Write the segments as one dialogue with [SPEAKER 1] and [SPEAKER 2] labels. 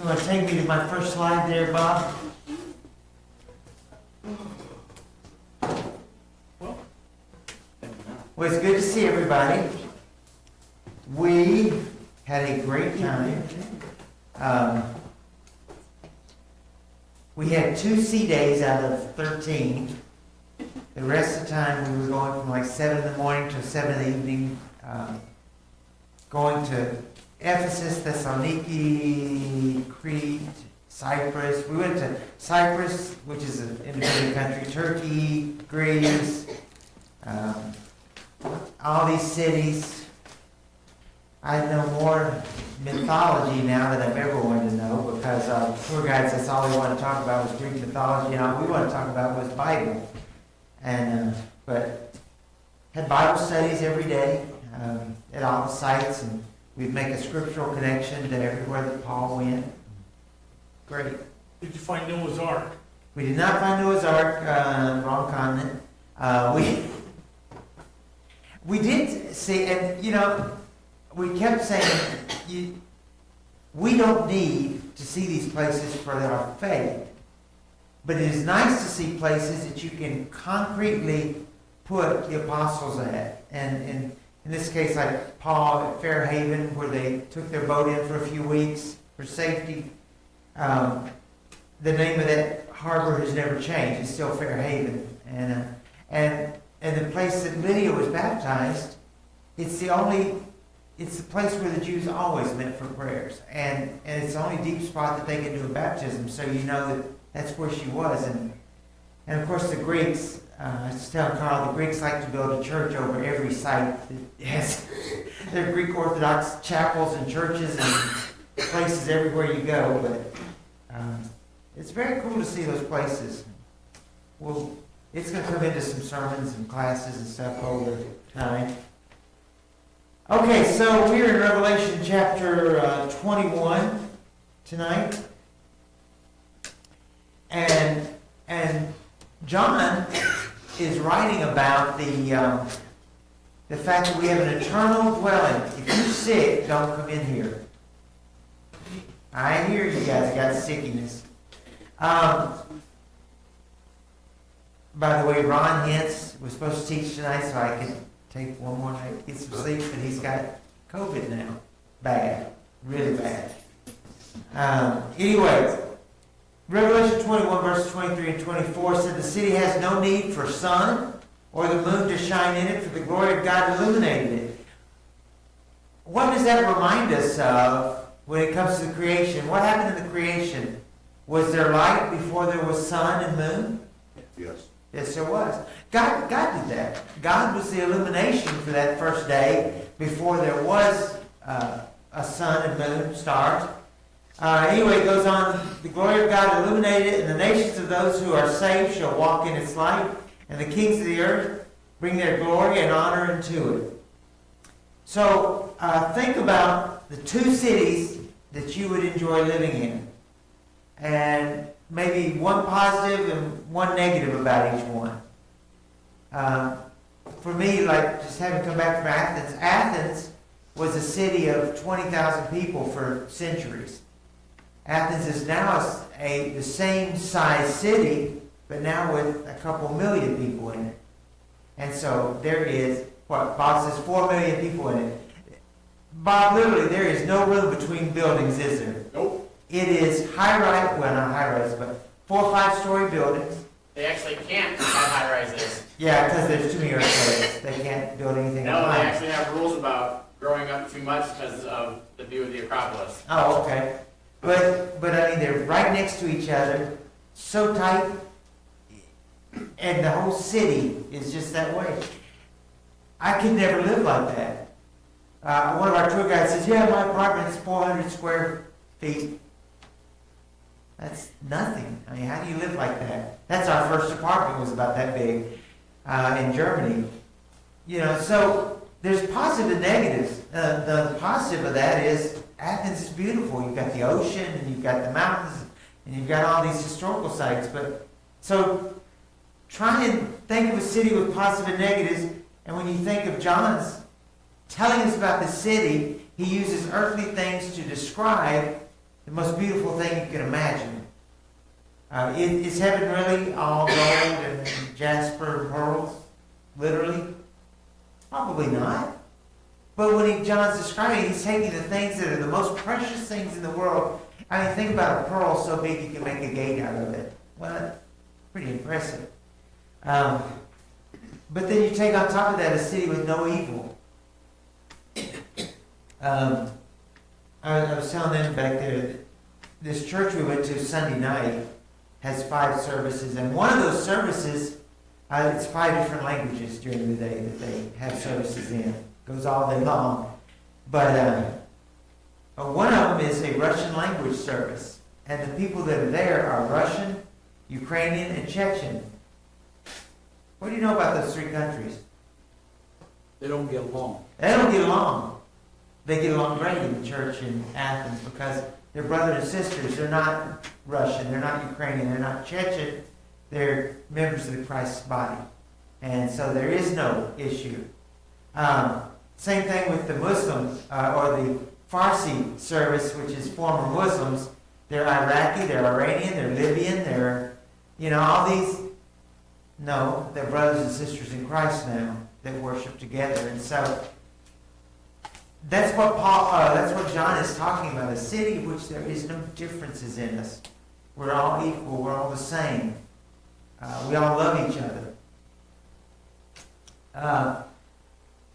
[SPEAKER 1] You want to take me to my first slide there, Bob? Well, it's good to see everybody. We had a great time. We had 2 C days out of 13. The rest of the time we were going from like 7 in the morning to 7 in the evening, going to Ephesus, Thessaloniki, Crete, Cyprus. We went to Cyprus, which is an independent country, Turkey, Greece, all these cities. I know more mythology now than I've ever wanted to know, because tour guides, that's all they want to talk about was Greek mythology, and all we want to talk about was Bible. And but had Bible studies every day at all the sites, and we'd make a scriptural connection to everywhere that Paul went. Great.
[SPEAKER 2] Did you find Noah's Ark?
[SPEAKER 1] We did not find Noah's Ark, wrong continent. We did see, and you know, we kept saying, we don't need to see these places for our faith. But it is nice to see places that you can concretely put the apostles at. And in this case, like Paul at Fairhaven, where they took their boat in for a few weeks for safety. The name of that harbor has never changed. It's still Fairhaven. And the place that Lydia was baptized, it's the place where the Jews always met for prayers. And it's the only deep spot that they can do a baptism. So you know that that's where she was. And of course the Greeks, I was telling Carl, the Greeks like to build a church over every site that has their Greek Orthodox chapels and churches and places everywhere you go. But it's very cool to see those places. Well, it's going to come into some sermons and classes and stuff over time. Okay, so we're in Revelation chapter 21 tonight. And John is writing about the fact that we have an eternal dwelling. If you're sick, don't come in here. I hear you guys got sickiness. By the way, Ron Hintz was supposed to teach tonight, so I could take one more night, get some sleep, but he's got COVID now. Bad. Really bad. Anyway, Revelation 21, verses 23 and 24 said, the city has no need for sun or the moon to shine in it, for the glory of God illuminated it. What does that remind us of when it comes to the creation? What happened in the creation? Was there light before there was sun and moon?
[SPEAKER 3] Yes.
[SPEAKER 1] Yes, there was. God did that. God was the illumination for that first day before there was a sun and moon, stars. Anyway, it goes on, the glory of God illuminated it, and the nations of those who are saved shall walk in its light, and the kings of the earth bring their glory and honor into it. So, think about the 2 cities that you would enjoy living in, and maybe one positive and one negative about each one. For me, like just having come back from Athens was a city of 20,000 people for centuries. Athens is now the same size city, but now with a couple million people in it. And so there is, Bob says 4 million people in it. Bob, literally, there is no room between buildings, is there?
[SPEAKER 3] Nope.
[SPEAKER 1] It is high-rise, well, not high-rise, but 4 or 5-story buildings.
[SPEAKER 4] They actually can't have high rises.
[SPEAKER 1] Yeah, because there's too many earthquakes. They can't build anything
[SPEAKER 4] No,
[SPEAKER 1] up
[SPEAKER 4] they
[SPEAKER 1] high.
[SPEAKER 4] actually have rules about growing up too much because of the view of the Acropolis.
[SPEAKER 1] Oh, okay. But I mean, they're right next to each other, so tight, and the whole city is just that way. I could never live like that. One of our tour guides says, yeah, my apartment's 400 square feet. That's nothing. I mean, how do you live like that? That's our first apartment was about that big in Germany. You know, so there's positive and negatives. The positive of that is Athens is beautiful. You've got the ocean, and you've got the mountains, and you've got all these historical sites. But so try and think of a city with positive and negatives. And when you think of John's telling us about the city, he uses earthly things to describe the most beautiful thing you can imagine. Is heaven really all gold and jasper and pearls? Literally? Probably not. But when John's describing, he's taking the things that are the most precious things in the world. I mean, think about a pearl so big you can make a gate out of it. Well, that's pretty impressive. But then you take on top of that a city with no evil. I was telling them back there that this church we went to Sunday night has 5 services, and one of those services, it's 5 different languages during the day that they have services in. Goes all day long. But one of them is a Russian language service, and the people that are there are Russian, Ukrainian, and Chechen. What do you know about those 3 countries?
[SPEAKER 3] They don't get along.
[SPEAKER 1] They don't get along. They get along great in the church in Athens because they're brothers and sisters. They're not Russian. They're not Ukrainian. They're not Chechen. They're members of the Christ's body. And so there is no issue. Same thing with the Muslim or the Farsi service, which is former Muslims. They're Iraqi, they're Iranian, they're Libyan, they're, all these. No, they're brothers and sisters in Christ now that worship together. And so that's what that's what John is talking about, a city in which there is no differences in us. We're all equal, we're all the same. We all love each other.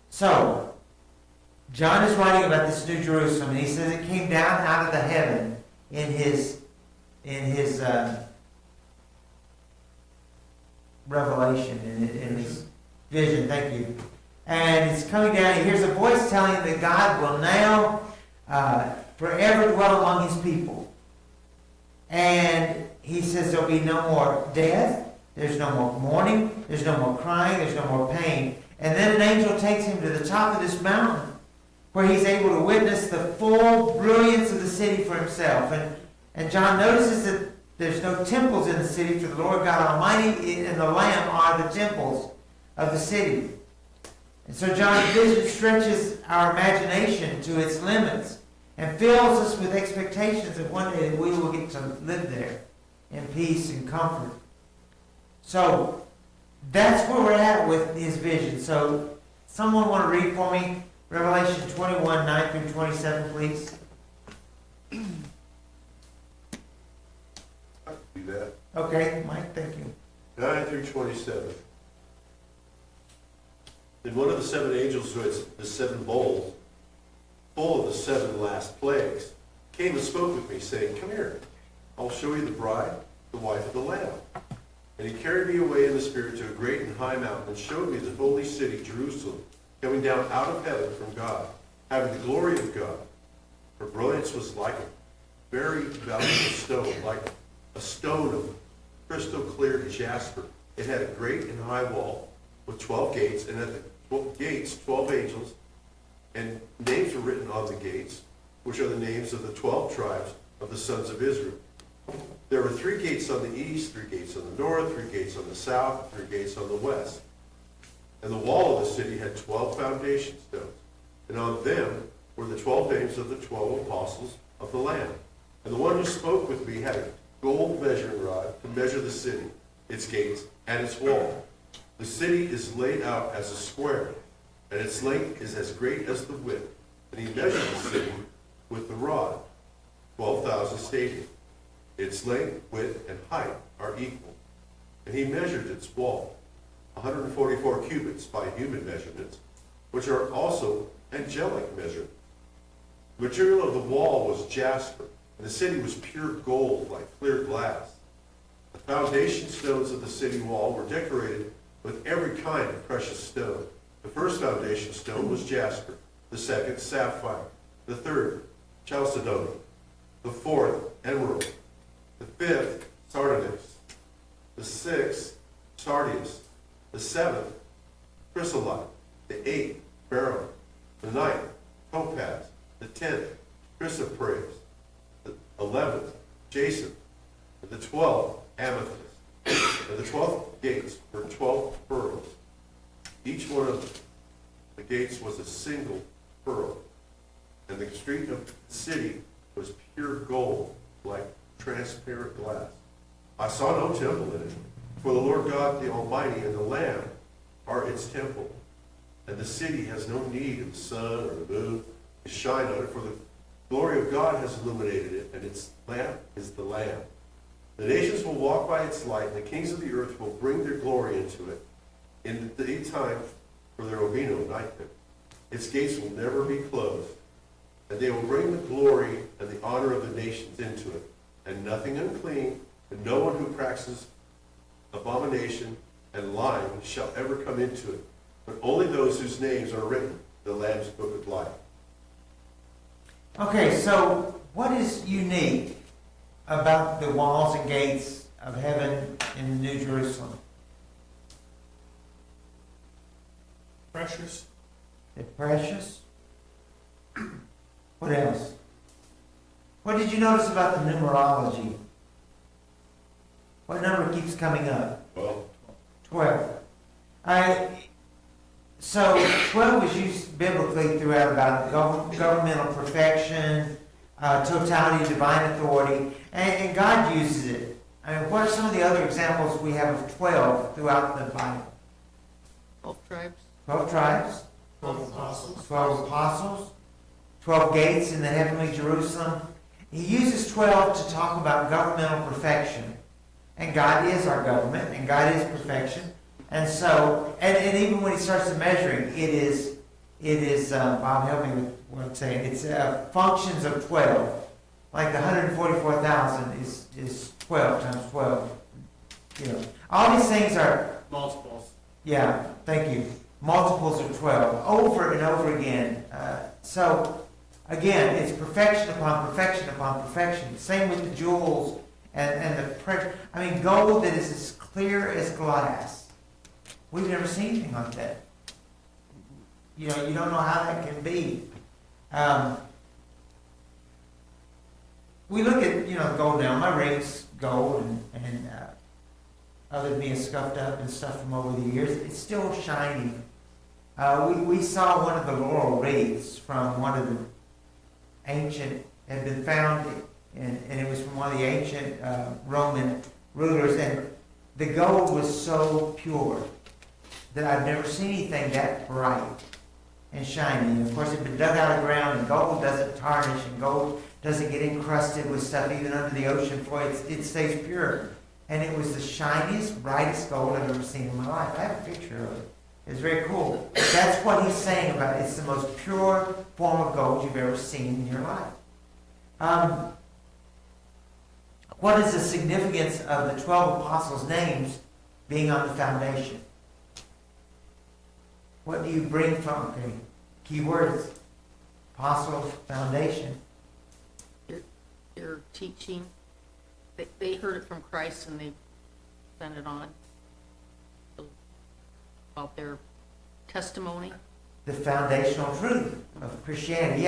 [SPEAKER 1] So, John is writing about this New Jerusalem, and he says it came down out of the heaven in his revelation, in his vision. Thank you. And it's coming down. He hears a voice telling him that God will now forever dwell among his people. And he says there'll be no more death. There's no more mourning. There's no more crying. There's no more pain. And then an angel takes him to the top of this mountain where he's able to witness the full brilliance of the city for himself. And John notices that there's no temples in the city, for the Lord God Almighty and the Lamb are the temples of the city. And so John's vision stretches our imagination to its limits and fills us with expectations of one day that we will get to live there in peace and comfort. So that's where we're at with his vision. So someone want to read for me Revelation 21, 9 through 27, please?
[SPEAKER 5] I can do that.
[SPEAKER 1] Okay, Mike, thank you.
[SPEAKER 5] 9 through 27. Then one of the 7 angels who had the 7 bowls, full of the 7 last plagues, came and spoke with me, saying, "Come here, I'll show you the bride, the wife of the Lamb." And he carried me away in the Spirit to a great and high mountain, and showed me the holy city, Jerusalem, coming down out of heaven from God, having the glory of God. Her brilliance was like a very valuable stone, like a stone of crystal clear jasper. It had a great and high wall with 12 gates, and at the gates 12 angels, and names were written on the gates, which are the names of the 12 tribes of the sons of Israel. There were 3 gates on the east, 3 gates on the north, 3 gates on the south, 3 gates on the west. And the wall of the city had 12 foundation stones, and on them were the 12 names of the 12 apostles of the Lamb. And the one who spoke with me had a gold measuring rod to measure the city, its gates, and its wall. The city is laid out as a square, and its length is as great as the width. And he measured the city with the rod, 12,000 stadia. Its length, width, and height are equal. And he measured its wall, 144 cubits by human measurements, which are also angelic measurements. The material of the wall was jasper, and the city was pure gold like clear glass. The foundation stones of the city wall were decorated with every kind of precious stone. The first foundation stone was jasper, the second sapphire, the third chalcedony, the fourth emerald, the fifth sardonyx, the sixth sardius, the seventh chrysolite, the eighth beryl, the ninth topaz, the 10th chrysoprase, the 11th jacinth, and the 12th amethyst. And the 12 gates were 12 pearls. Each one of the gates was a single pearl. And the street of the city was pure gold, like transparent glass. I saw no temple in it, for the Lord God, the Almighty, and the Lamb are its temple. And the city has no need of the sun or the moon to shine on it, for the glory of God has illuminated it, and its lamp is the Lamb. The nations will walk by its light, and the kings of the earth will bring their glory into it. In the daytime, for there will be no night there. Its gates will never be closed, and they will bring the glory and the honor of the nations into it. And nothing unclean, and no one who practices abomination and lying shall ever come into it, but only those whose names are written in the Lamb's book of life.
[SPEAKER 1] Okay, so what is unique about the walls and gates of heaven in New Jerusalem?
[SPEAKER 2] Precious.
[SPEAKER 1] They're precious. What else? What did you notice about the numerology? What number keeps coming up?
[SPEAKER 5] Well,
[SPEAKER 1] 12. So 12 was used biblically throughout about governmental perfection, totality, divine authority, and God uses it. I mean, what are some of the other examples we have of 12 throughout the Bible?
[SPEAKER 6] 12 tribes.
[SPEAKER 1] 12 tribes,
[SPEAKER 2] 12 apostles.
[SPEAKER 1] 12 apostles, 12 gates in the heavenly Jerusalem. He uses 12 to talk about governmental perfection. And God is our government, and God is perfection. And so, and even when he starts the measuring, it is Bob, help me with what I'm saying. It's functions of 12. Like the 144,000 is 12 times 12. You know, all these things are,
[SPEAKER 4] Multiples.
[SPEAKER 1] yeah, thank you. Multiples of 12, over and over again. So, again, it's perfection upon perfection upon perfection. Same with the jewels and the precious. I mean, gold that is as clear as glass. We've never seen anything like that. You know, you don't know how that can be. We look at, gold now. My ring's gold, and other than being scuffed up and stuff from over the years, it's still shiny. We saw one of the laurel wreaths from one of the ancient, had been found, and it was from one of the ancient Roman rulers, and the gold was so pure that I've never seen anything that bright and shiny. And of course, it's been dug out of the ground, and gold doesn't tarnish, and gold doesn't get encrusted with stuff even under the ocean floor. It stays pure. And it was the shiniest, brightest gold I've ever seen in my life. I have a picture of it. It's very cool. That's what he's saying about it. It's the most pure form of gold you've ever seen in your life. What is the significance of the 12 apostles' names being on the foundation? What do you bring from? Okay, key words. Apostles, foundation.
[SPEAKER 6] Their teaching. They heard it from Christ and they sent it on. About their testimony.
[SPEAKER 1] The foundational truth of Christianity.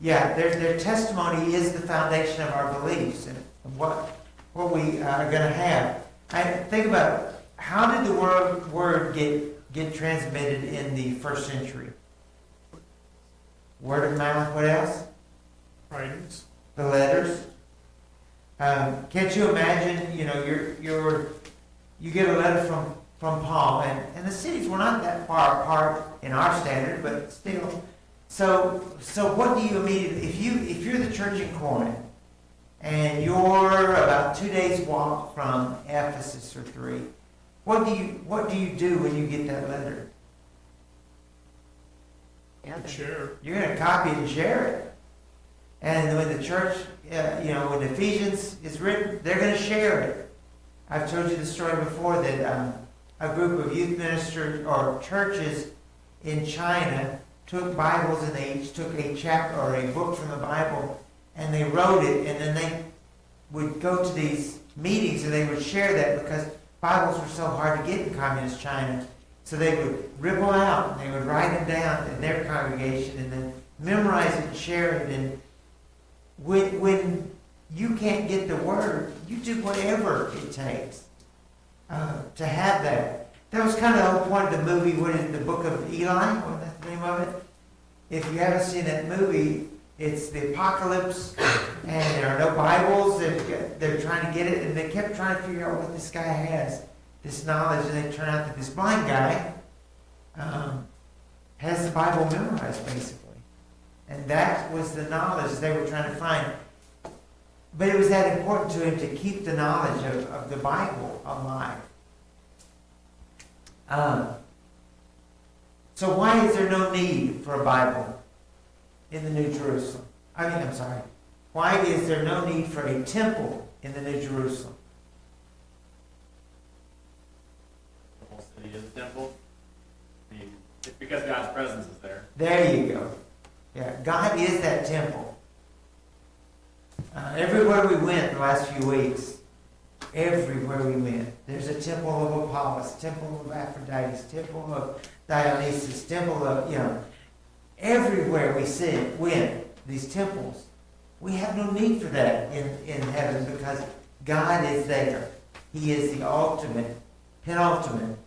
[SPEAKER 1] Yeah. Their testimony is the foundation of our beliefs and what we are going to have. Think about it. How did the word get transmitted in the first century? Word of mouth. What else?
[SPEAKER 2] Writings.
[SPEAKER 1] The letters. Can't you imagine? You get a letter from Paul, and the cities were not that far apart in our standard, but still. So what do you immediately, if you're the church in Corinth, and you're about 2 days walk from Ephesus or 3, what do you do when you get that letter?
[SPEAKER 6] Yeah,
[SPEAKER 2] Share.
[SPEAKER 1] You're going to copy it and share it. And when the church, when Ephesians is written, they're going to share it. I've told you the story before that a group of youth ministers or churches in China took Bibles and they each took a chapter or a book from the Bible and they wrote it, and then they would go to these meetings and they would share that because Bibles were so hard to get in communist China. So they would rip them out and they would write them down in their congregation and then memorize it and share it. And when you can't get the word, you do whatever it takes to have that. That was kind of the whole point of the movie. What is it, the Book of Eli? What's the name of it? If you haven't seen that movie, it's the apocalypse, and there are no Bibles, and they're trying to get it, and they kept trying to figure out what this guy has, this knowledge, and they turned out that this blind guy has the Bible memorized, basically. And that was the knowledge they were trying to find. But it was that important to him to keep the knowledge of the Bible alive. So why is there no need for a Bible in the New Jerusalem? Why is there no need for a temple in the New Jerusalem?
[SPEAKER 4] The whole city is a temple. I mean, it's because God's presence is there.
[SPEAKER 1] There you go. Yeah, God is that temple. Everywhere we went the last few weeks, everywhere we went, there's a temple of Apollos, temple of Aphrodite, temple of Dionysus, temple of, everywhere we went, these temples. We have no need for that in heaven because God is there. He is the ultimate, penultimate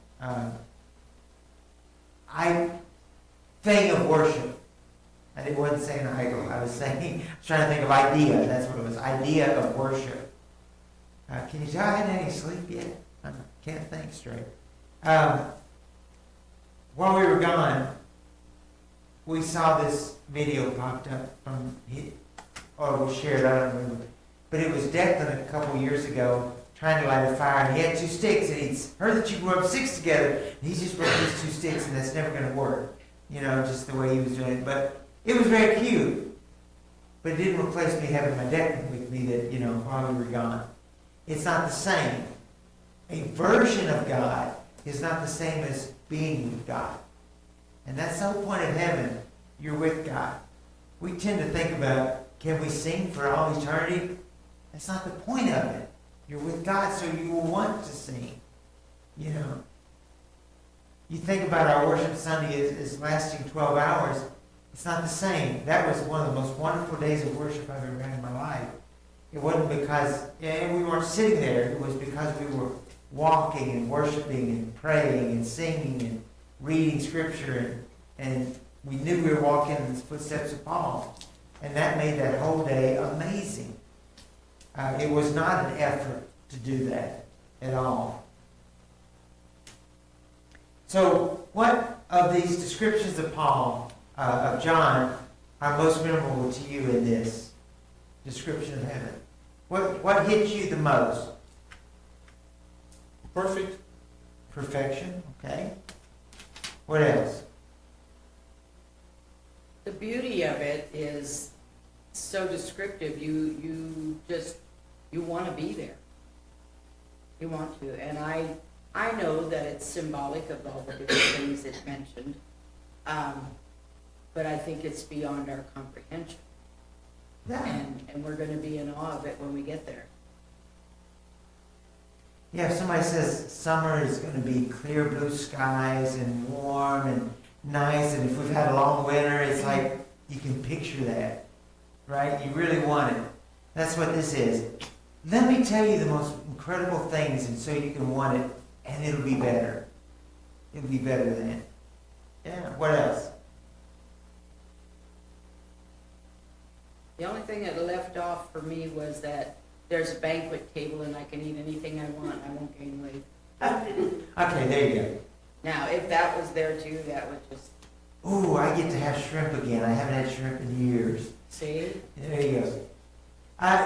[SPEAKER 1] thing of worship. I wasn't saying idol. I was trying to think of idea. That's what it was. Idea of worship. Can you tell I hadn't had any sleep yet? I can't think straight. While we were gone, we saw this video popped up or was shared, I don't remember. But it was Declan a couple years ago trying to light a fire, and he had 2 sticks, and he's heard that you rub 6 together, and he's just rubbed these 2 sticks, and that's never going to work. Just the way he was doing it. But it was very cute. But it didn't replace me having my Declan with me that, while we were gone. It's not the same. A version of God is not the same as being with God. And that's the whole point of heaven. You're with God. We tend to think about, can we sing for all eternity? That's not the point of it. You're with God, so you will want to sing. You think about our worship Sunday is lasting 12 hours. It's not the same. That was one of the most wonderful days of worship I've ever had in my life. It wasn't because we weren't sitting there. It was because we were walking and worshiping and praying and singing and reading Scripture. And we knew we were walking in the footsteps of Paul. And that made that whole day amazing. It was not an effort to do that at all. So what of these descriptions of Paul, of John, are most memorable to you in this description of heaven? What hits you the most?
[SPEAKER 2] Perfect.
[SPEAKER 1] Perfection, okay. What else?
[SPEAKER 7] The beauty of it is so descriptive. You want to be there. You want to, and I know that it's symbolic of all the different things it mentioned, but I think it's beyond our comprehension,
[SPEAKER 1] Yeah.
[SPEAKER 7] and we're going to be in awe of it when we get there.
[SPEAKER 1] Yeah, if somebody says summer is going to be clear blue skies and warm and nice, and if we've had a long winter, it's like you can picture that, right? You really want it. That's what this is. Let me tell you the most incredible things, and so you can want it, and it'll be better. It'll be better than it. Yeah, what else?
[SPEAKER 7] The only thing that left off for me was that there's a banquet table and I can eat anything I want. I won't gain weight.
[SPEAKER 1] Okay, there you go.
[SPEAKER 7] Now, if that was there too, that would just,
[SPEAKER 1] Ooh, I get to have shrimp again. I haven't had shrimp in years.
[SPEAKER 7] see?
[SPEAKER 1] There you go.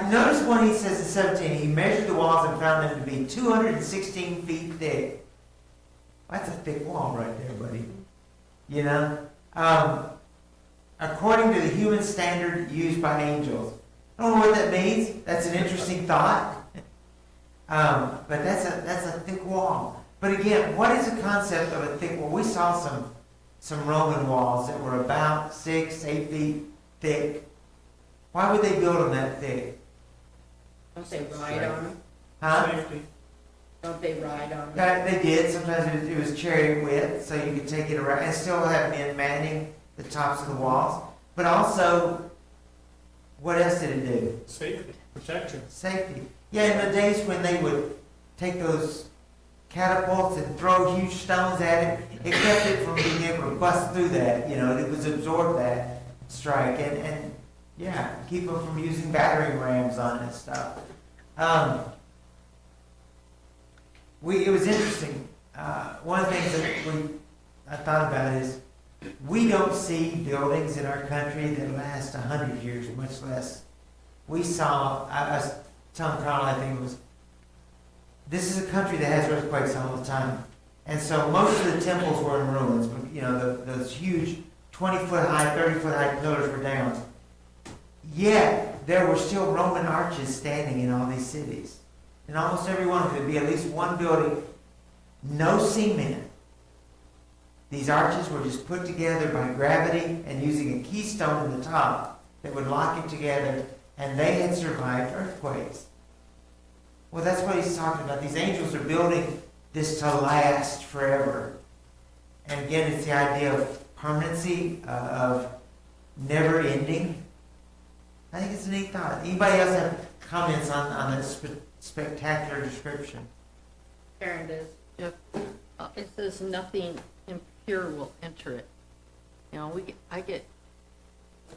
[SPEAKER 1] Notice when he says in 17, he measured the walls and found them to be 216 feet thick. That's a thick wall right there, buddy. According to the human standard used by angels. I don't know what that means. That's an interesting thought. But that's a thick wall. But again, what is the concept of a thick wall? We saw some Roman walls that were about 6-8 feet thick. Why would they build them that thick?
[SPEAKER 7] Don't they ride on them?
[SPEAKER 1] Huh?
[SPEAKER 2] Safety.
[SPEAKER 7] Don't they ride on them?
[SPEAKER 1] Yeah, they did. Sometimes it was chariot width, so you could take it around and still have men manning the tops of the walls. But also, what else did it do?
[SPEAKER 2] Safety. Protection.
[SPEAKER 1] Safety. Yeah, in the days when they would take those catapults and throw huge stones at it, it kept it from being able to bust through that. It was absorb that strike. And Yeah, keep them from using battering rams on it and stuff. It was interesting. One of the things that I thought about is we don't see buildings in our country that last 100 years, much less. We saw, I was telling Carl, I think it was, this is a country that has earthquakes all the time. And so most of the temples were in ruins. You know, those huge 20-foot high, 30-foot high pillars were down. Yet, there were still Roman arches standing in all these cities. In almost every one of them, there'd be at least one building, no cement. These arches were just put together by gravity and using a keystone in the top that would lock it together, and they had survived earthquakes. Well, that's what he's talking about. These angels are building this to last forever. And again, it's the idea of permanency, of never ending. I think it's a neat thought. Anybody else have comments on that spectacular description?
[SPEAKER 7] Karen does.
[SPEAKER 6] It says nothing impure will enter it. You know, I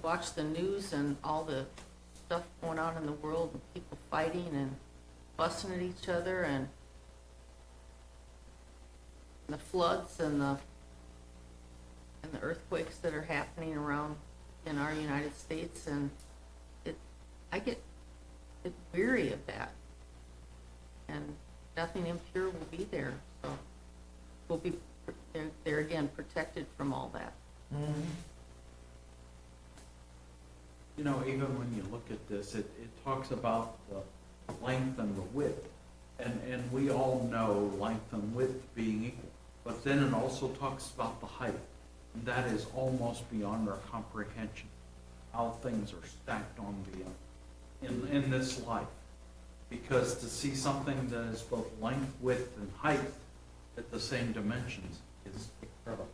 [SPEAKER 6] watch the news and all the stuff going on in the world and people fighting and fussing at each other and the floods and the earthquakes that are happening around in our United States, and I get weary of that. And nothing impure will be there, so we'll be they're again protected from all that.
[SPEAKER 1] Mm-hmm.
[SPEAKER 3] You know, even when you look at this, it talks about the length and the width. And we all know length and width being equal. But then it also talks about the height. And that is almost beyond our comprehension, how things are stacked on in this life. Because to see something that is both length, width, and height at the same dimensions is incredible.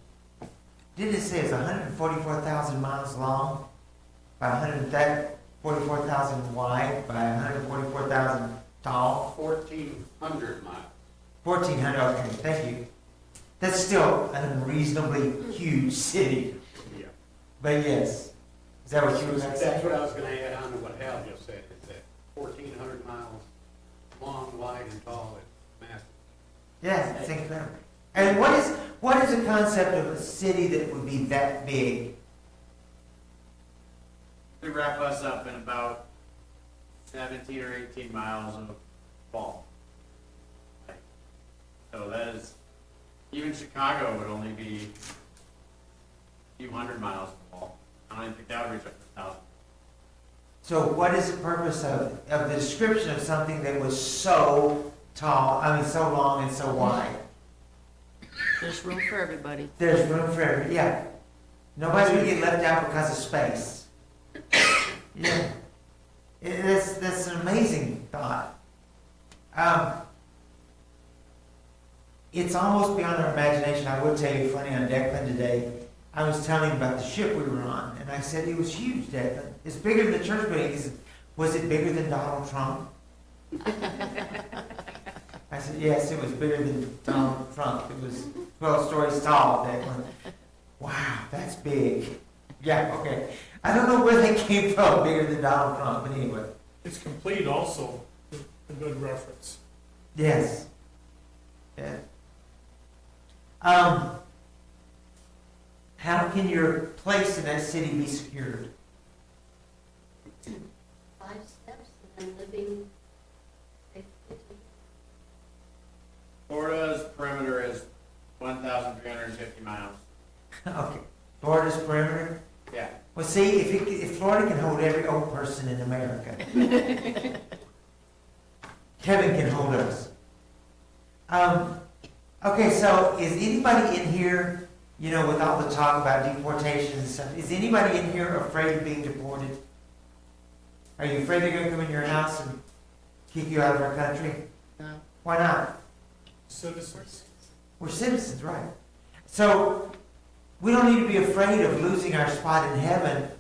[SPEAKER 1] Didn't it say it's 144,000 miles long by 144,000 wide by 144,000 tall?
[SPEAKER 8] 1,400 miles.
[SPEAKER 1] 1,400, okay, thank you. That's still an unreasonably huge city.
[SPEAKER 8] Yeah.
[SPEAKER 1] But yes. Is that what you were going to
[SPEAKER 8] That's
[SPEAKER 1] say?
[SPEAKER 8] what I was gonna add on to what Hal just said, is that 1,400 miles long, wide, and tall, it's massive.
[SPEAKER 1] Yeah, it's incredible. And what is the concept of a city that would be that big?
[SPEAKER 4] We wrap us up in about 17 or 18 miles of fall. So that is, even Chicago would only be a few hundred miles of fall. I don't even think that would reach up to 1,000.
[SPEAKER 1] So what is the purpose of the description of something that was so tall, so long and so wide?
[SPEAKER 6] There's room for everybody.
[SPEAKER 1] There's room for everybody, yeah. Nobody's going to get left out because of space. Yeah. That's an amazing thought. It's almost beyond our imagination. I will tell you, funny, on Declan today, I was telling him about the ship we were on, and I said, it was huge, Declan. It's bigger than the church building. He said, was it bigger than Donald Trump? I said, yes, it was bigger than Donald Trump. It was 12 stories tall, Declan. Wow, that's big. Yeah, okay. I don't know where they came from, bigger than Donald Trump, but anyway.
[SPEAKER 2] It's complete also, a good reference.
[SPEAKER 1] Yes. Yeah. How can your place in that city be secured?
[SPEAKER 9] 5 steps and then living.
[SPEAKER 4] Florida's perimeter is 1,350 miles.
[SPEAKER 1] Okay. Florida's perimeter?
[SPEAKER 4] Yeah.
[SPEAKER 1] Well, see, if Florida can hold every old person in America, heaven can hold us. Okay, so is anybody in here, with all the talk about deportation and stuff, is anybody in here afraid of being deported? Are you afraid they're going to come in your house and kick you out of our country?
[SPEAKER 6] No.
[SPEAKER 1] Why not?
[SPEAKER 2] Citizens.
[SPEAKER 1] We're citizens, right? So we don't need to be afraid of losing our spot in heaven.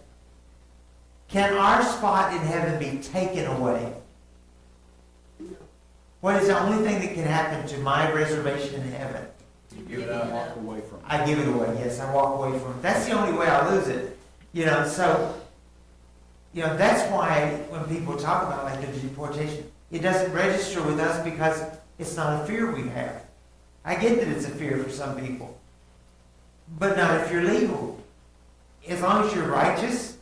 [SPEAKER 1] Can our spot in heaven be taken away? What is the only thing that can happen to my reservation in heaven?
[SPEAKER 3] You give it up, walk away from it.
[SPEAKER 1] I give it away, yes, I walk away from it. That's the only way I lose it. So you know, that's why when people talk about like the deportation, it doesn't register with us because it's not a fear we have. I get that it's a fear for some people, but not if you're legal. As long as you're righteous,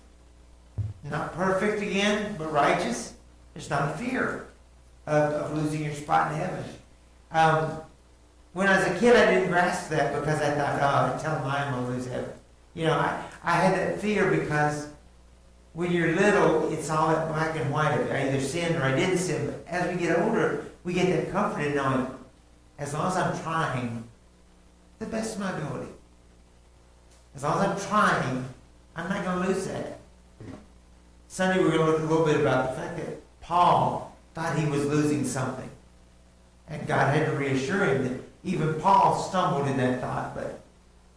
[SPEAKER 1] not perfect again, but righteous, there's not a fear of losing your spot in heaven. When I was a kid, I didn't grasp that because I thought, oh, I tell them I'm going to lose heaven. You know, I had that fear because when you're little, it's all that black and white. I either sinned or I didn't sin. But as we get older, we get that comfort in knowing, as long as I'm trying the best of my ability, as long as I'm trying, I'm not going to lose that. Sunday, we're going to look a little bit about the fact that Paul thought he was losing something. And God had to reassure him that even Paul stumbled in that thought, but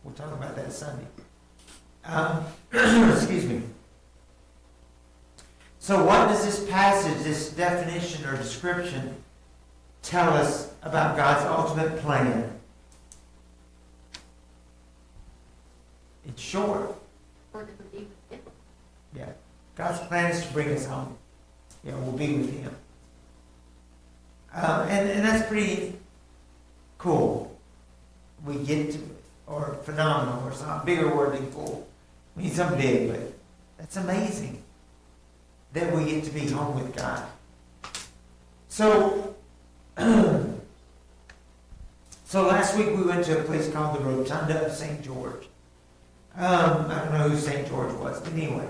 [SPEAKER 1] we'll talk about that Sunday. Excuse me. So what does this passage, this definition or description, tell us about God's ultimate plan? It's short.
[SPEAKER 9] We're gonna be with him.
[SPEAKER 1] Yeah. God's plan is to bring us home. Yeah, we'll be with Him. And that's pretty cool. We get to, or phenomenal, or some bigger word than cool. We need something big, but that's amazing that we get to be home with God. So, so last week we went to a place called the Rotunda of St. George. I don't know who St. George was, but anyway.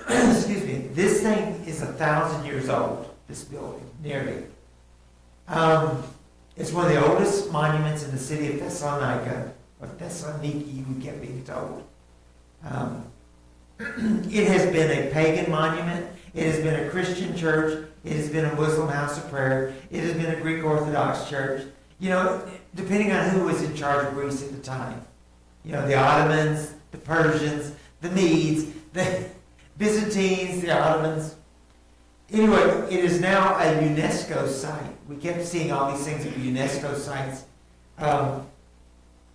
[SPEAKER 1] Excuse me. This thing is 1,000 years old, this building, nearly. It's one of the oldest monuments in the city of Thessalonica, or Thessaloniki, we kept being told. It has been a pagan monument. It has been a Christian church. It has been a Muslim house of prayer. It has been a Greek Orthodox church. You know, depending on who was in charge of Greece at the time. You know, the Ottomans, the Persians, the Medes, the Byzantines, the Ottomans. Anyway, it is now a UNESCO site. We kept seeing all these things at UNESCO sites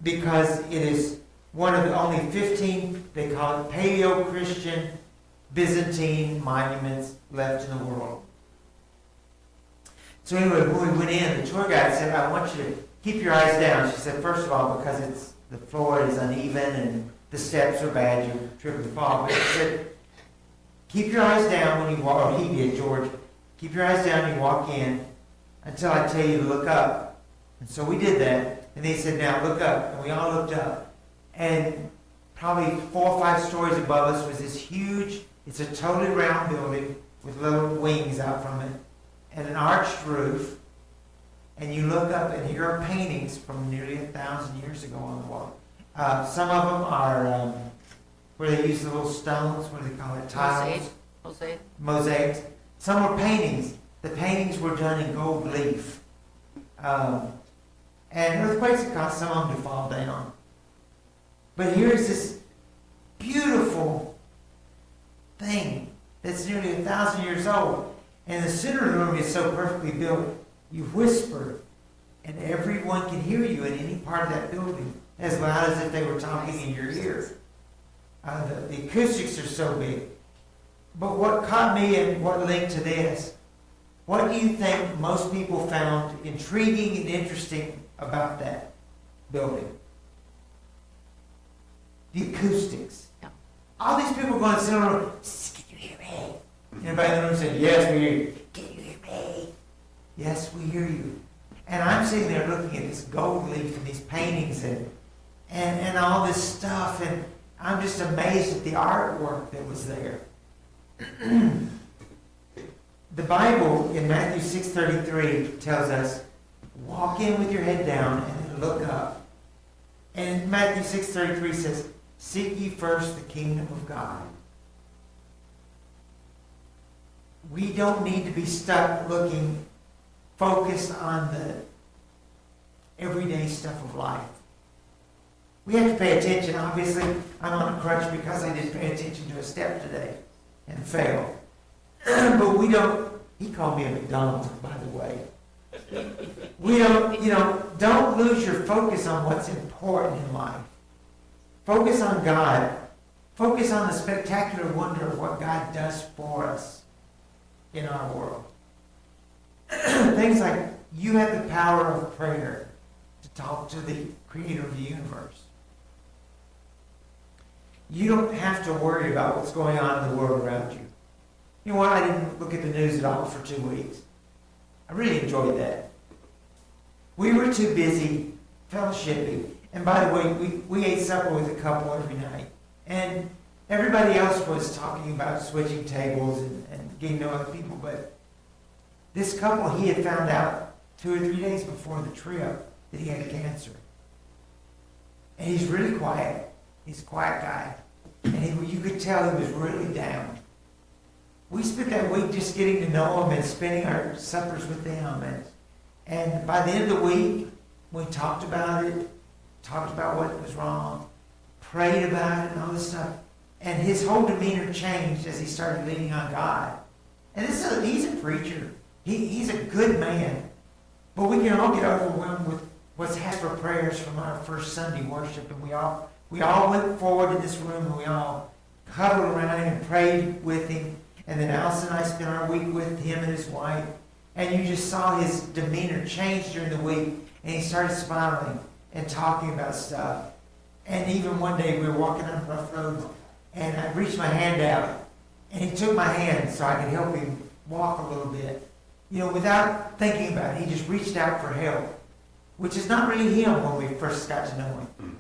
[SPEAKER 1] because it is one of the only 15, they call it Paleo-Christian Byzantine monuments left in the world. So anyway, when we went in, the tour guide said, I want you to keep your eyes down. She said, first of all, because the floor is uneven and the steps are bad, you trip and fall. But she said, keep your eyes down when you walk, or he did, George. Keep your eyes down when you walk in until I tell you to look up. And so we did that. And they said, now look up. And we all looked up. And probably 4 or 5 stories above us was this huge, it's a totally round building with little wings out from it and an arched roof. And you look up and here are paintings from nearly 1,000 years ago on the wall. Some of them are where they use the little stones, what do they call it, tiles? Mosaics. Some are paintings. The paintings were done in gold leaf. And earthquakes have caused some of them to fall down. But here's this beautiful thing that's nearly 1,000 years old. And the center of the room is so perfectly built. You whisper, and everyone can hear you in any part of that building as loud as if they were talking in your ear. The acoustics are so big. But what caught me and what linked to this, what do you think most people found intriguing and interesting about that building? The acoustics.
[SPEAKER 6] Yeah.
[SPEAKER 1] All these people going to sit in the room, can you hear me? Everybody in the room said, yes, we hear you. Can you hear me? Yes, we hear you. And I'm sitting there looking at this gold leaf and these paintings and all this stuff, and I'm just amazed at the artwork that was there. The Bible in Matthew 6:33 tells us, walk in with your head down and then look up. And Matthew 6:33 says, seek ye first the kingdom of God. We don't need to be stuck looking, focused on the everyday stuff of life. We have to pay attention. Obviously, I'm on a crutch because I didn't pay attention to a step today and failed. But we don't, he called me a McDonald's, by the way. We don't, don't lose your focus on what's important in life. Focus on God. Focus on the spectacular wonder of what God does for us in our world. Things like you have the power of prayer to talk to the creator of the universe. You don't have to worry about what's going on in the world around you. You know what? I didn't look at the news at all for 2 weeks. I really enjoyed that. We were too busy fellowshipping. And by the way, we ate supper with a couple every night. And everybody else was talking about switching tables and getting to know other people. But this couple, he had found out 2 or 3 days before the trip that he had cancer. And he's really quiet. He's a quiet guy. And you could tell he was really down. We spent that week just getting to know him and spending our suppers with them. And by the end of the week, we talked about it, talked about what was wrong, prayed about it and all this stuff. And his whole demeanor changed as he started leaning on God. And he's a preacher. He's a good man. But we can all get overwhelmed with what's asked for prayers from our first Sunday worship. And we all went forward in this room and we all huddled around him and prayed with him. And then Allison and I spent our week with him and his wife. And you just saw his demeanor change during the week. And he started smiling and talking about stuff. And even one day we were walking on rough roads and I reached my hand out. And he took my hand so I could help him walk a little bit. You know, without thinking about it, he just reached out for help. Which is not really him when we first got to know him.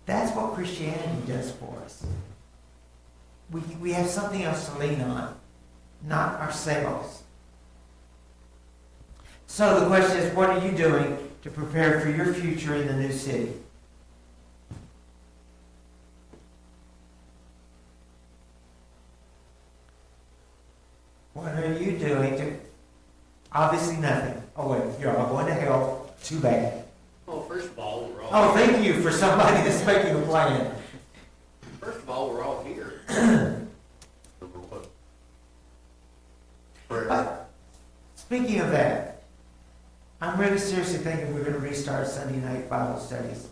[SPEAKER 1] That's what Christianity does for us. We have something else to lean on, not ourselves. So the question is, what are you doing to prepare for your future in the new city? What are you doing to... Obviously nothing. Oh wait, you're all going to hell. Too bad.
[SPEAKER 8] Well, first of all, we're all.
[SPEAKER 1] Oh, thank you for somebody that's making a plan.
[SPEAKER 8] First of all, we're all here.
[SPEAKER 5] Prayer.
[SPEAKER 1] Speaking of that, I'm really seriously thinking we're going to restart Sunday night Bible studies,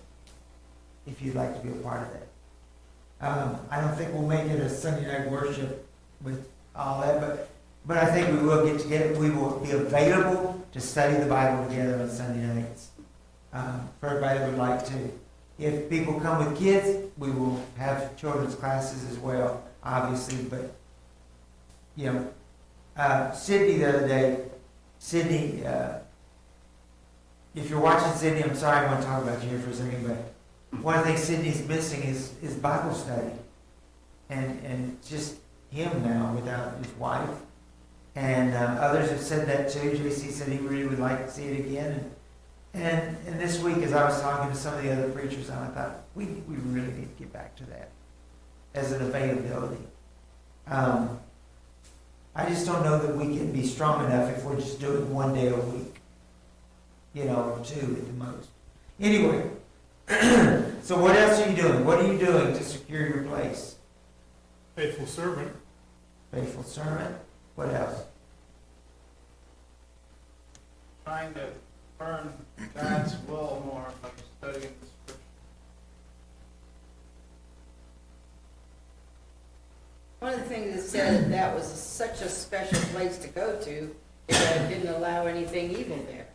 [SPEAKER 1] if you'd like to be a part of that. I don't think we'll make it a Sunday night worship with all that, but I think we will get together. We will be available to study the Bible together on Sunday nights for everybody that would like to. If people come with kids, we will have children's classes as well, obviously, but, you know, Sydney the other day, Sydney, if you're watching Sydney, I'm sorry, I want to talk about you here for a second, but one of the things Sydney's missing is Bible study. And just him now without his wife. And others have said that too. JC said he really would like to see it again. And this week, as I was talking to some of the other preachers, I thought, we really need to get back to that as an availability. I just don't know that we can be strong enough if we're just doing 1 day a week. You know, or 2 at the most. Anyway, so what else are you doing? What are you doing to secure your place?
[SPEAKER 2] Faithful servant.
[SPEAKER 1] Faithful servant. What else?
[SPEAKER 10] Trying to learn God's will more by studying the scripture.
[SPEAKER 7] One of the things that said that was such a special place to go to is that it didn't allow anything evil there.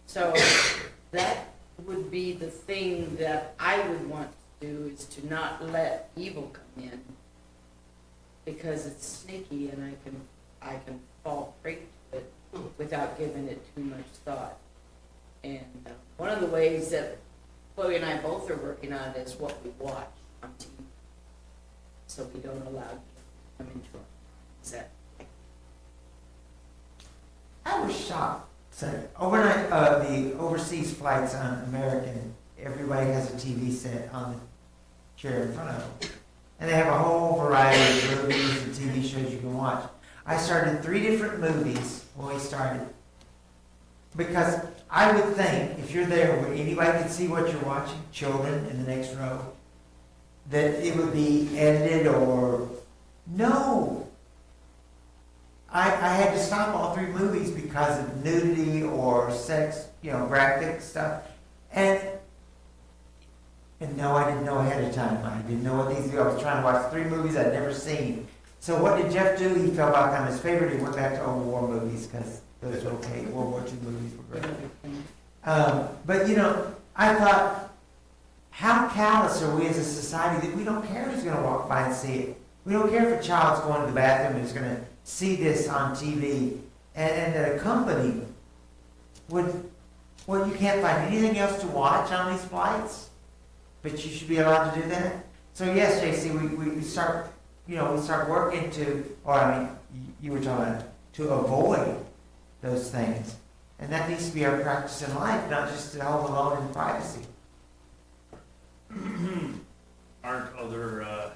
[SPEAKER 7] So that would be the thing that I would want to do, is to not let evil come in, because it's sneaky and I can fall prey to it without giving it too much thought. And one of the ways that Chloe and I both are working on is what we watch on TV, so we don't allow evil to come into our set.
[SPEAKER 1] I was shocked. So overnight, the overseas flights on American, everybody has a TV set on the chair in front of them. And they have a whole variety of movies and TV shows you can watch. I started 3 different movies when we started. Because I would think, if you're there where anybody can see what you're watching, children in the next row, that it would be edited or... No! I had to stop all 3 movies because of nudity or sex, graphic stuff. And And no, I didn't know ahead of time. I didn't know what these were. I was trying to watch 3 movies I'd never seen. So what did Jeff do? He fell back on his favorite. He went back to old war movies because those were okay. World War II movies were great. But you know, I thought, how callous are we as a society that we don't care who's going to walk by and see it? We don't care if a child's going to the bathroom and is going to see this on TV, and that a company would, well, you can't find anything else to watch on these flights, but you should be allowed to do that. So yes, JC, we start, we start working to, or I mean, you were talking about, to avoid those things. And that needs to be our practice in life, not just to home alone in privacy.
[SPEAKER 10] Aren't other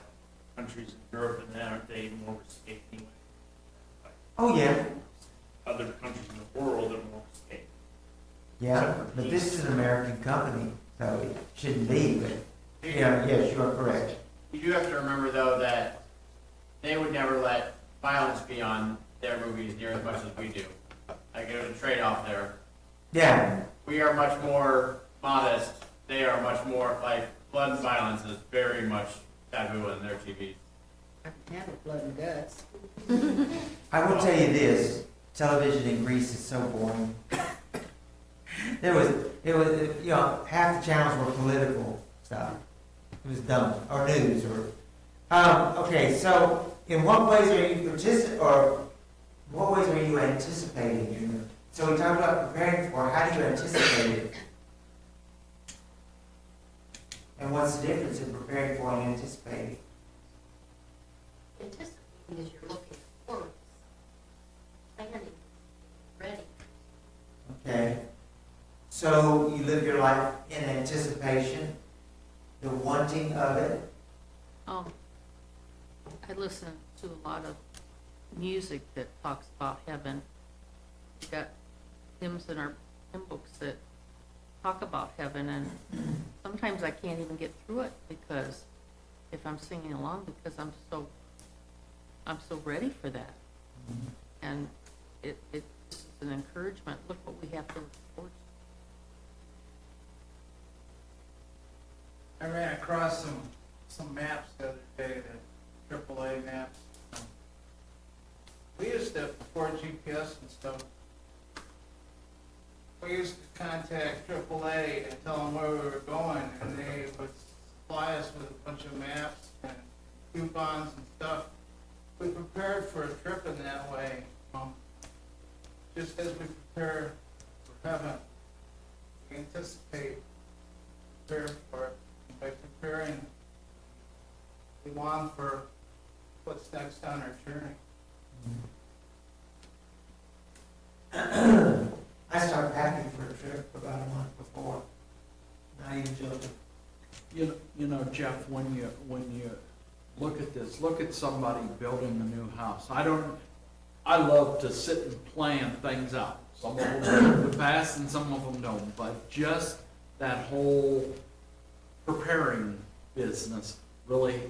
[SPEAKER 10] countries in Europe and that, aren't they more risque anyway?
[SPEAKER 1] Oh, yeah.
[SPEAKER 10] Other countries in the world are more risque.
[SPEAKER 1] Yeah, but this is an American company, so it shouldn't be, but, yeah, yes, you are correct.
[SPEAKER 4] You do have to remember, though, that they would never let violence be on their movies near as much as we do. Like, there's a trade-off there.
[SPEAKER 1] Yeah,
[SPEAKER 4] We are much more modest. They are much more, like, blood and violence is very much taboo in their TVs.
[SPEAKER 7] I can handle blood and guts.
[SPEAKER 1] I will tell you this, television in Greece is so boring. It was, half the channels were political stuff. It was dumb, or news, or, okay, so, in what ways are you what ways are you anticipating? So we talked about preparing for, how do you anticipate it? And what's the difference in preparing for and anticipating?
[SPEAKER 9] Anticipating is you're looking forward, planning, ready.
[SPEAKER 1] Okay. So you live your life in anticipation, the wanting of it.
[SPEAKER 6] I listen to a lot of music that talks about heaven. We've got hymns in our hymn books that talk about heaven, and sometimes I can't even get through it because if I'm singing along, because I'm so ready for that. And it's an encouragement. Look what we have to look forward to.
[SPEAKER 10] I ran across some maps the other day, the AAA maps. We used to, before GPS and stuff, we used to contact AAA and tell them where we were going, and they would supply us with a bunch of maps and coupons and stuff. We prepared for a trip in that way, just as we prepare for heaven. We anticipate, prepare for it by preparing. We want for what's next on our journey.
[SPEAKER 1] I started packing for a trip about a month before. Not even joking.
[SPEAKER 3] You know, Jeff, when you look at this, look at somebody building a new house. I love to sit and plan things out. Some of them come to pass and some of them don't, but just that whole preparing business really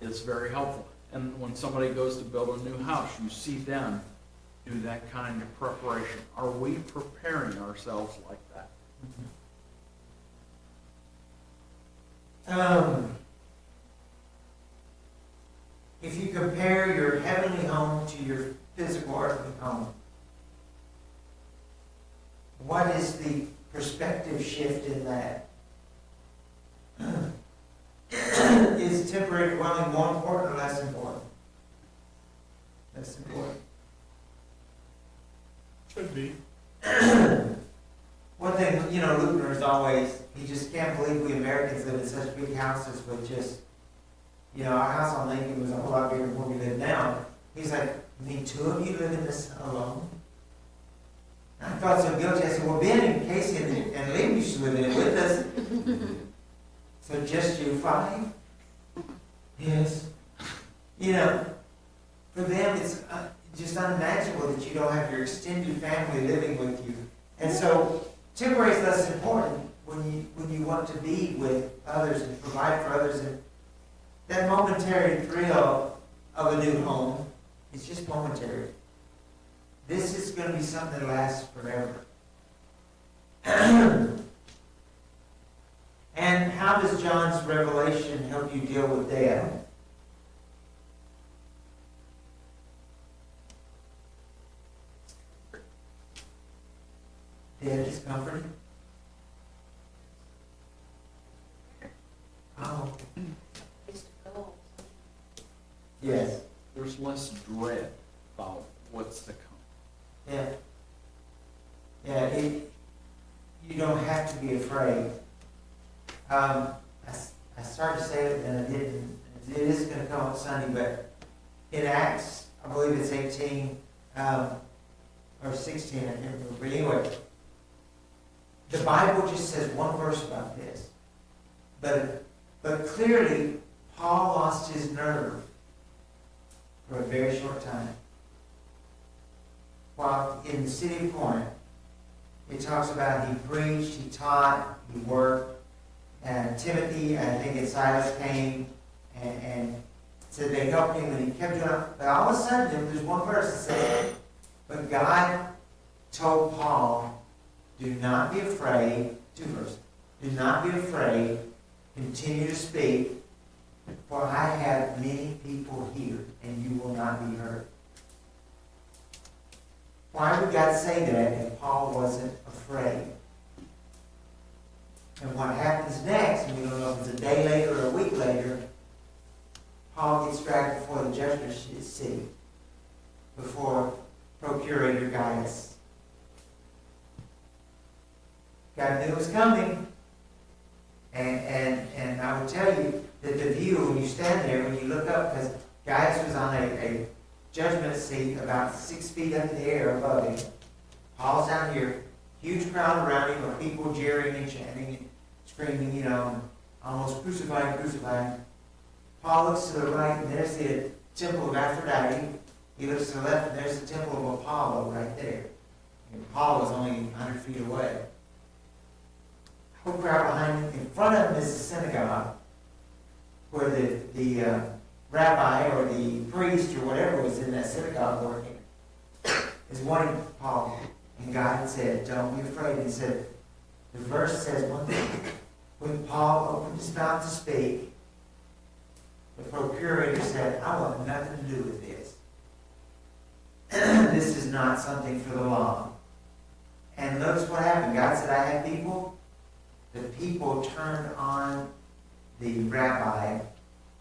[SPEAKER 3] is very helpful. And when somebody goes to build a new house, you see them do that kind of preparation. Are we preparing ourselves like that?
[SPEAKER 1] If you compare your heavenly home to your physical earthly home, what is the perspective shift in that? Is temporary dwelling more important or less important? Less important.
[SPEAKER 2] Should be.
[SPEAKER 1] One thing, Luton is always, he just can't believe we Americans live in such big houses with just, our house on Lincoln was a whole lot bigger than where we live now. He's like, you mean 2 of you live in this alone? I felt so guilty. I said, well, Ben and Casey and Liam used to live in it with us. So just you 5? Yes. For them, it's just unimaginable that you don't have your extended family living with you. And so temporary is less important when you want to be with others and provide for others. And that momentary thrill of a new home is just momentary. This is going to be something that lasts forever. And how how does John's revelation help you deal with death? Death is comforting? Oh,
[SPEAKER 9] Place to go.
[SPEAKER 1] yes,
[SPEAKER 3] There's less dread about what's to come.
[SPEAKER 1] yeah. Yeah, you don't have to be afraid. I started to say it and I didn't. It is going to come up Sunday, but in Acts, I believe it's 18 or 16, I can't remember. But anyway, the Bible just says one verse about this. But clearly, Paul lost his nerve for a very short time. While in the city of Corinth, it talks about he preached, he taught, he worked, and Timothy, I think, and Silas came and said they helped him, and he kept doing it. But all of a sudden, there's one verse that says, but God told Paul, do not be afraid, 2 verses, do not be afraid, continue to speak, for I have many people here, and you will not be hurt. Why would God say that if Paul wasn't afraid? And what happens next, and we don't know if it's a day later or a week later, Paul gets dragged before the judgment seat, before Procurator Gaius. God knew it was coming. And I will tell you that the view, when you stand there, when you look up, because Gaius was on a judgment seat about 6 feet up in the air above him. Paul's down here, huge crowd around him of people jeering and chanting and screaming, you know, almost crucify, crucify. Paul looks to the right, and there's the temple of Aphrodite. He looks to the left, and there's the temple of Apollo right there. And Paul was only 100 feet away. Whole crowd behind him. In front of him is the synagogue, where the rabbi or the priest or whatever was in that synagogue working is wanting Paul. And God said, don't be afraid. He said, the verse says one thing. When Paul opened his mouth to speak, the procurator said, I want nothing to do with this. This is not something for the law. And notice what happened. God said, I have people. The people turned on the rabbi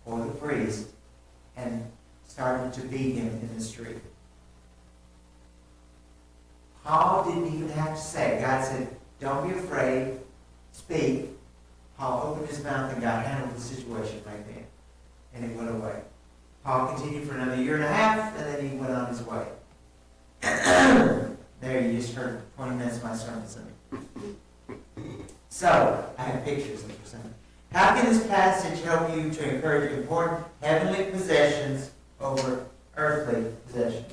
[SPEAKER 1] or the priest and started to beat him in the street. Paul didn't even have to say it. God said, don't be afraid, speak. Paul opened his mouth and God handled the situation right then. And it went away. Paul continued for another 1.5 years, and then he went on his way. There you just heard 20 minutes of my sermon. So, I have pictures of the sermon. How can this passage help you to encourage important heavenly possessions over earthly possessions?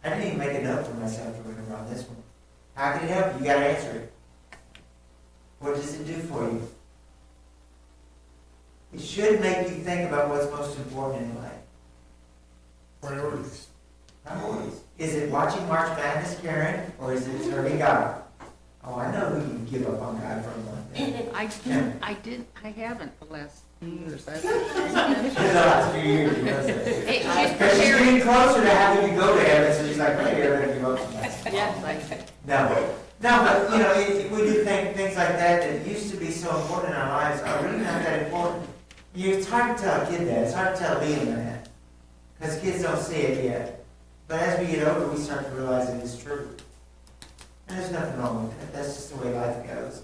[SPEAKER 1] I didn't even make a note for myself to remember on this one. How can it help you? You got to answer it. What does it do for you? It should make you think about what's most important in life.
[SPEAKER 2] Priorities.
[SPEAKER 1] Priorities. Is it watching March Madness, Karen, or is it serving God? Oh, I know who you give up on God for a month.
[SPEAKER 6] I haven't the last few years.
[SPEAKER 1] The last few years, you must say.
[SPEAKER 6] Hey, she's
[SPEAKER 1] Because she's
[SPEAKER 6] preparing.
[SPEAKER 1] getting closer to having to go to heaven, so she's like, maybe I better give up on that.
[SPEAKER 6] Yes,
[SPEAKER 1] No, but you know, we do things like that that used to be so important in our lives are really not that important. It's hard to tell a kid that. It's hard to tell Liam that. Because kids don't see it yet. But as we get older, we start to realize it is true. And there's nothing wrong with that. That's just the way life goes.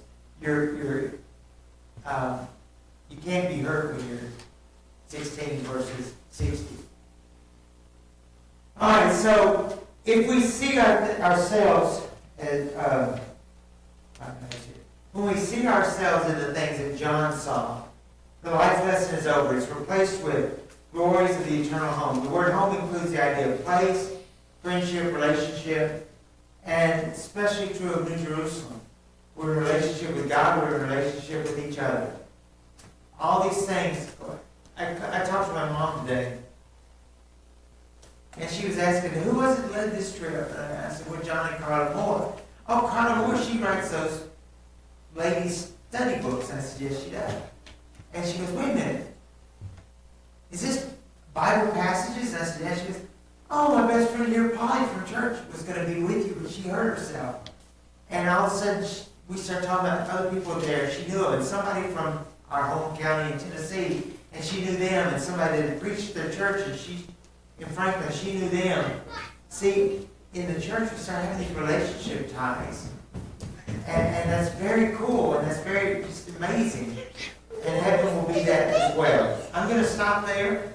[SPEAKER 1] You can't be hurt when you're 16 versus 60. All right, so if we see ourselves as, when we see ourselves in the things that John saw, the life lesson is over. It's replaced with glories of the eternal home. The word home includes the idea of place, friendship, relationship, and especially true of New Jerusalem. We're in a relationship with God, we're in a relationship with each other. All these things, I talked to my mom today, and she she was asking, who was it led this trip? And I said, well, John and Carla Moore. Oh, Carla Moore, she writes those ladies' study books. And I said, yes, she does. And she goes, wait a minute. Is this Bible passages? And I said, yes. She goes, oh, my best friend here, Polly from church, was going to be with you, but she hurt herself. And all of a sudden, we started talking about other people there. She knew them, and somebody from our home county in Tennessee, and she knew them, and somebody that had preached at their church, and in Franklin, she knew them. See, in the church, we start having these relationship ties. And that's very cool, and that's very just amazing. And heaven will be that as well. I'm going to stop there.